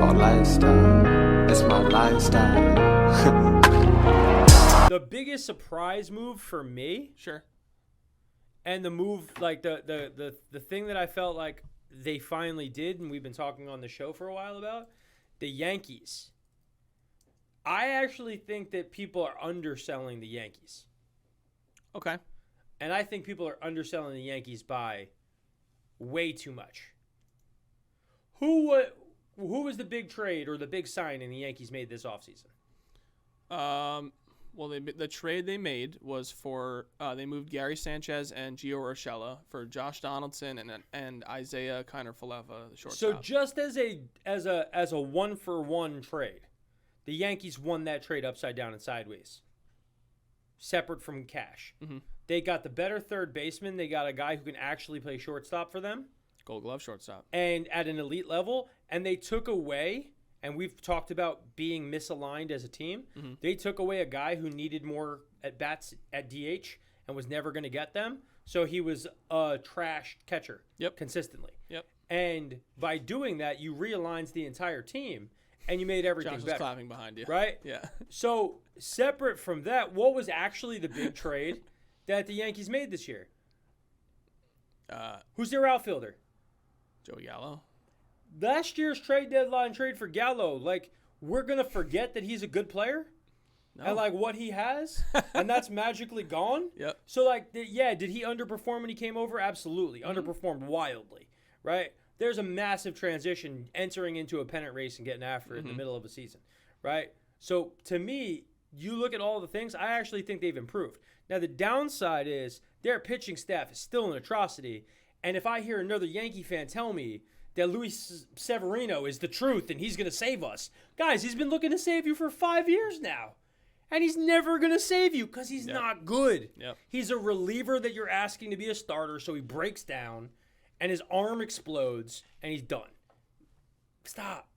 baseball lifestyle. It's my lifestyle. The biggest surprise move for me, Sure. and the move, like the thing that I felt like they finally did, and we've been talking on the show for a while about, the Yankees. I actually think that people are underselling the Yankees. Okay. And I think people are underselling the Yankees by way too much. Who was the big trade or the big signing the Yankees made this offseason? Well, the trade they made was for they moved Gary Sanchez and Gio Urshela for Josh Donaldson and Isaiah Kiner-Falefa, the shortstop. So just as a 1-for-1 trade, the Yankees won that trade upside down and sideways, separate from cash. Mm-hmm. They got the better third baseman. They got a guy who can actually play shortstop for them. Gold Glove shortstop. And at an elite level. And they took away, and we've talked about being misaligned as a team. Mm-hmm. They took away a guy who needed more at-bats at DH and was never going to get them. So he was a trash catcher consistently. Yep. And by doing that, you realigns the entire team, and you made everything Josh better. was clapping behind you. Right? Yeah. So separate from that, what was actually the big trade that the Yankees made this year? Who's their outfielder? Joey Gallo. Last year's trade deadline trade for Gallo, like, we're going to forget that he's a good player? No. And, like, what he has? And that's magically gone? Yep. So, like, did he underperform when he came over? Absolutely. Underperformed wildly, right? There's a massive transition entering into a pennant race and getting after it in the middle of a season, right? So, to me, you look at all the things, I actually think they've improved. Now, the downside is their pitching staff is still an atrocity. And if I hear another Yankee fan tell me that Luis Severino is the truth and he's going to save us, guys, he's been looking to save you for 5 years now. And he's never going to save you because he's not good. Yep. He's a reliever that you're asking to be a starter, so he breaks down and his arm explodes and he's done. Stop.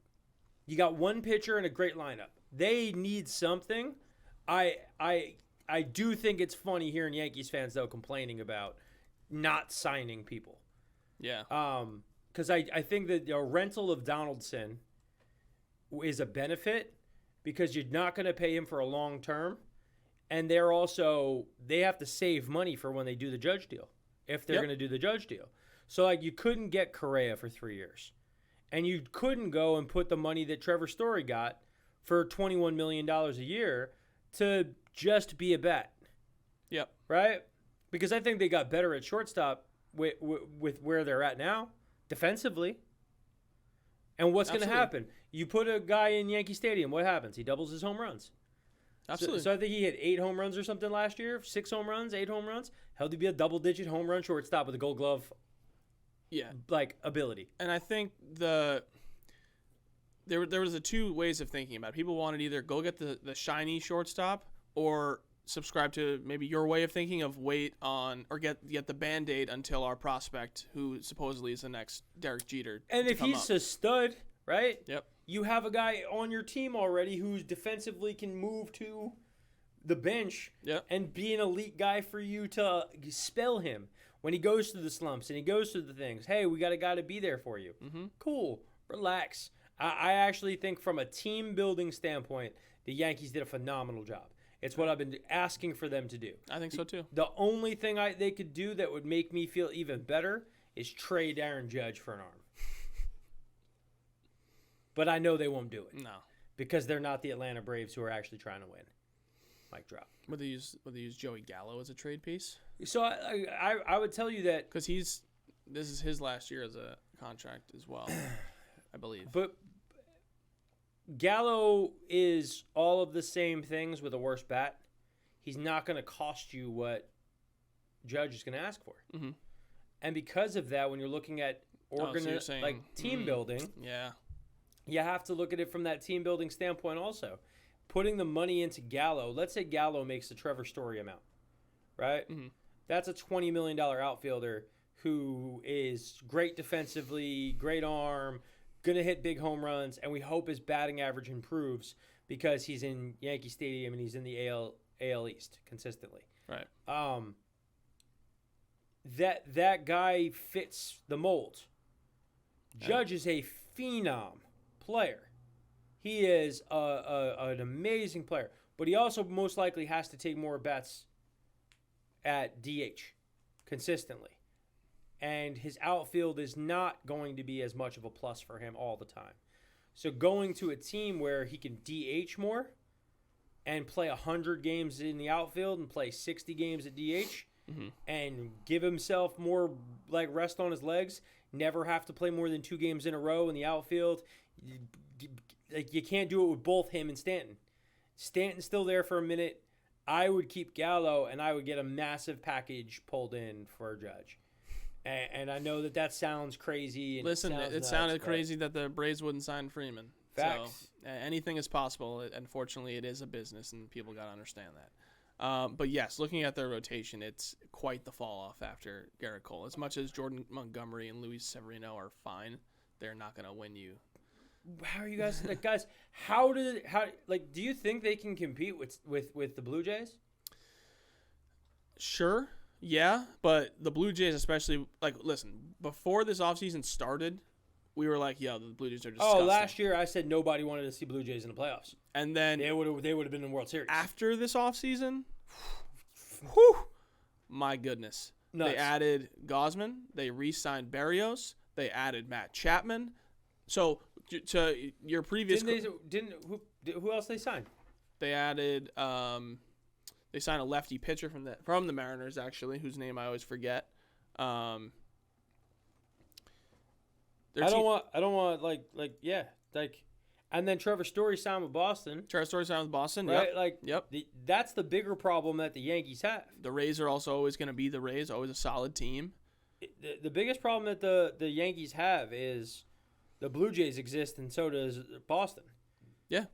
You got one pitcher and a great lineup. They need something. I do think it's funny hearing Yankees fans, though, complaining about not signing people. Yeah. Because I think that a rental of Donaldson is a benefit because you're not going to pay him for a long term. And they have to save money for when they do the Judge deal, if they're going to do the Judge deal. So, like, you couldn't get Correa for 3 years. And you couldn't go and put the money that Trevor Story got for $21 million a year to just be a bat. Yep. Right? Because I think they got better at shortstop with where they're at now, defensively. And what's going to happen? You put a guy in Yankee Stadium, what happens? He doubles his home runs. Absolutely. So I think he hit 8 home runs or something last year, 6 home runs, 8 home runs. Held to be a double-digit home run shortstop with a Gold Glove, ability. And I think there was the two ways of thinking about it. People wanted either go get the shiny shortstop or subscribe to maybe your way of thinking of wait on or get the Band-Aid until our prospect, who supposedly is the next Derek Jeter. And if he's a stud, right? Yep. You have a guy on your team already who's defensively can move to the bench and be an elite guy for you to spell him when he goes through the slumps and he goes through the things. Hey, we got a guy to be there for you. Mm-hmm. Cool. Relax. I actually think from a team-building standpoint, the Yankees did a phenomenal job. It's what I've been asking for them to do. I think so, too. The only thing they could do that would make me feel even better is trade Aaron Judge for an arm. But I know they won't do it. No. Because they're not the Atlanta Braves who are actually trying to win. Mic drop. Would they use Joey Gallo as a trade piece? So I would tell you that. Because this is his last year as a contract as well, I believe. But Gallo is all of the same things with a worse bat. He's not going to cost you what Judge is going to ask for. Mm-hmm. And because of that, when you're looking at team building, you have to look at it from that team building standpoint also. Putting the money into Gallo, let's say Gallo makes the Trevor Story amount, right? Mm-hmm. That's a $20 million outfielder who is great defensively, great arm, going to hit big home runs, and we hope his batting average improves because he's in Yankee Stadium and he's in the AL East consistently. Right. That guy fits the mold. Judge is a phenom player. He is an amazing player, but he also most likely has to take more bets at DH consistently. And his outfield is not going to be as much of a plus for him all the time. So going to a team where he can DH more and play 100 games in the outfield and play 60 games at DH and give himself more like rest on his legs, never have to play more than 2 games in a row in the outfield. You can't do it with both him and Stanton. Stanton's still there for a minute. I would keep Gallo, and I would get a massive package pulled in for Judge. And I know that sounds crazy. And listen, it sounded crazy that the Braves wouldn't sign Freeman. Facts. So anything is possible. Unfortunately, it is a business, and people got to understand that. But yes, looking at their rotation, it's quite the fall off after Garrett Cole. As much as Jordan Montgomery and Luis Severino are fine, they're not going to win you. How are you guys guys? Do you think they can compete with the Blue Jays? Sure. Yeah, but the Blue Jays especially, listen, before this offseason started, we were like, the Blue Jays are disgusting. Oh, last year I said nobody wanted to see Blue Jays in the playoffs. And then they would have been in the World Series. After this offseason, whew, my goodness. Nuts. They added Gausman, they re-signed Berrios, they added Matt Chapman. So to your previous who else they signed? They added they signed a lefty pitcher from the Mariners, actually, whose name I always forget. I don't want and then Trevor Story signed with Boston. Right? Yep. That's the bigger problem that the Yankees have. The Rays are also always going to be the Rays, always a solid team. The biggest problem that the Yankees have is the Blue Jays exist, and so does Boston. Yeah.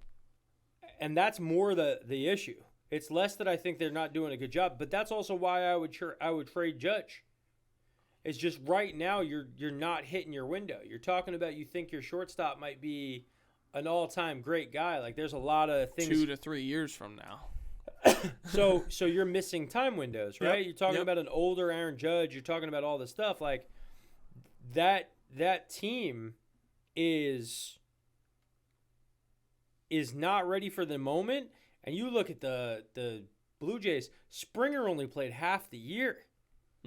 And that's more the issue. It's less that I think they're not doing a good job, but that's also why I would trade Judge. It's just right now you're not hitting your window. You're talking about you think your shortstop might be an all-time great guy. Like there's a lot of things 2 to 3 years from now. So you're missing time windows, right? Yep. You're talking about an older Aaron Judge. You're talking about all this stuff like that team is not ready for the moment. And you look at the Blue Jays, Springer only played half the year.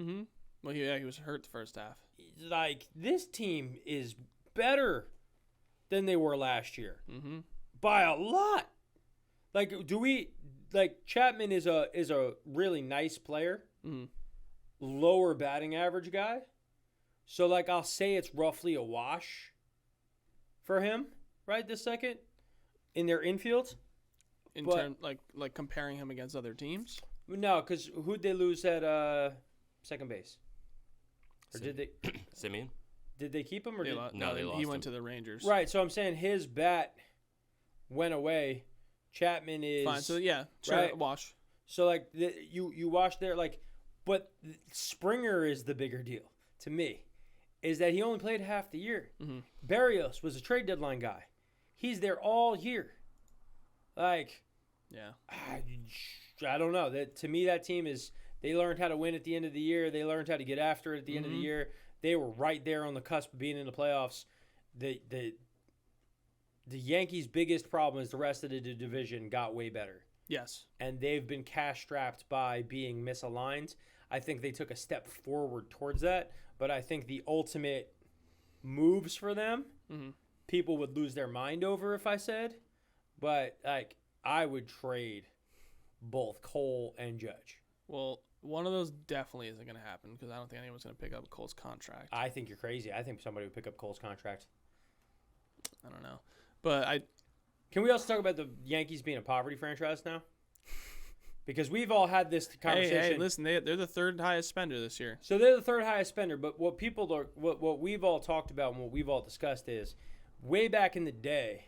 Mm-hmm. Well, he was hurt the first half. Like, this team is better than they were last year. Mm-hmm. By a lot. Chapman is a really nice player. Mm-hmm. Lower batting average guy. So, I'll say it's roughly a wash for him right this second in their infield. Like comparing him against other teams? No, because who'd they lose at second base? Or did they? Simeon? Did they keep him? Or they lost he him. went to the Rangers. Right, so I'm saying his bat went away. Chapman is fine. So yeah, sure, right? wash. So you wash there, but Springer is the bigger deal to me. Is that he only played half the year. Mm-hmm. Berrios was a trade deadline guy. He's there all year. Yeah. I don't know. To me, that team they learned how to win at the end of the year. They learned how to get after it at the end of the year. They were right there on the cusp of being in the playoffs. The Yankees' biggest problem is the rest of the division got way better. Yes. And they've been cash-strapped by being misaligned. I think they took a step forward towards that, but I think the ultimate moves for them, people would lose their mind over if I said, but I would trade both Cole and Judge. Well, one of those definitely isn't going to happen because I don't think anyone's going to pick up Cole's contract. I think you're crazy. I think somebody would pick up Cole's contract. I don't know. But Can we also talk about the Yankees being a poverty franchise now? Because we've all had this conversation. Hey, listen, they're the third highest spender this year. So they're the third highest spender, but what we've all talked about and what we've all discussed is way back in the day,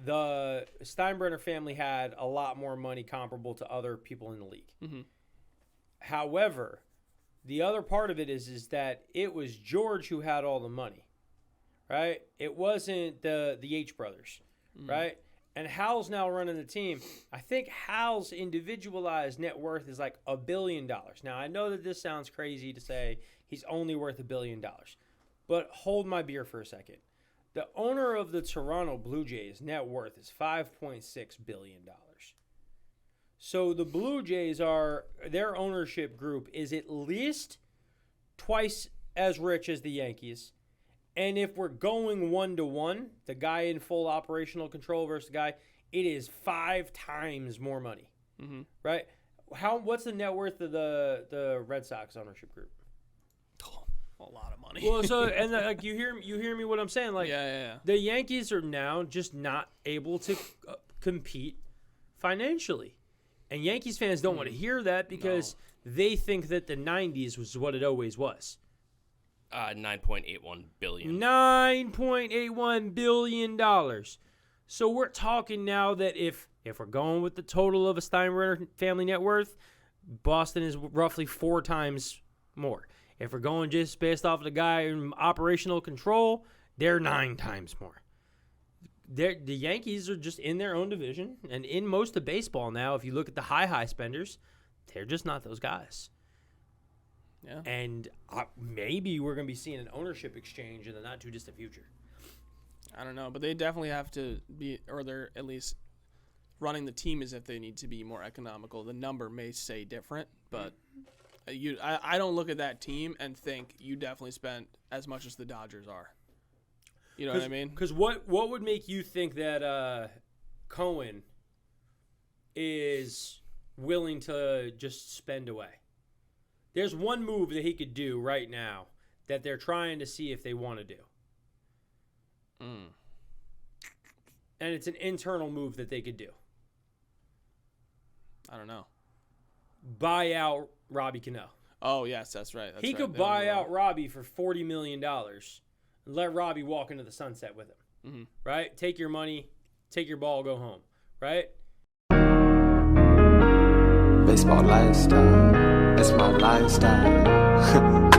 the Steinbrenner family had a lot more money comparable to other people in the league. Mm-hmm. However, the other part of it is that it was George who had all the money, right? It wasn't the H brothers, right? And Hal's now running the team. I think Hal's individualized net worth is like $1 billion. Now, I know that this sounds crazy to say he's only worth $1 billion, but hold my beer for a second. The owner of the Toronto Blue Jays' net worth is $5.6 billion. So the Blue Jays their ownership group is at least twice as rich as the Yankees. And if we're going 1-to-1, the guy in full operational control versus the guy, it is 5 times more money. Mm-hmm. Right? What's the net worth of the Red Sox ownership group? A lot of money. Well, so and like you hear me what I'm saying? Like, yeah. The Yankees are now just not able to compete financially, and Yankees fans don't want to hear that because they think that the '90s was what it always was. $9.81 billion. $9.81 billion. So we're talking now that if we're going with the total of a Steinbrenner family net worth, Boston is roughly 4 times more. If we're going just based off of the guy in operational control, they're 9 times more. The Yankees are just in their own division, and in most of baseball now, if you look at the high spenders, they're just not those guys. Yeah. And maybe we're going to be seeing an ownership exchange in the not-too-distant future. I don't know, but they definitely have to be, or they're at least running the team as if they need to be more economical. The number may say different, but I don't look at that team and think you definitely spent as much as the Dodgers are. You know what I mean? Because what would make you think that Cohen is willing to just spend away? There's one move that he could do right now that they're trying to see if they want to do. And it's an internal move that they could do. I don't know. Buy out Robbie Cano. Oh, yes, that's right. He could buy out Robbie for $40 million and let Robbie walk into the sunset with him. Mm-hmm. Right? Take your money, take your ball, go home. Right? Baseball lifestyle, it's my lifestyle.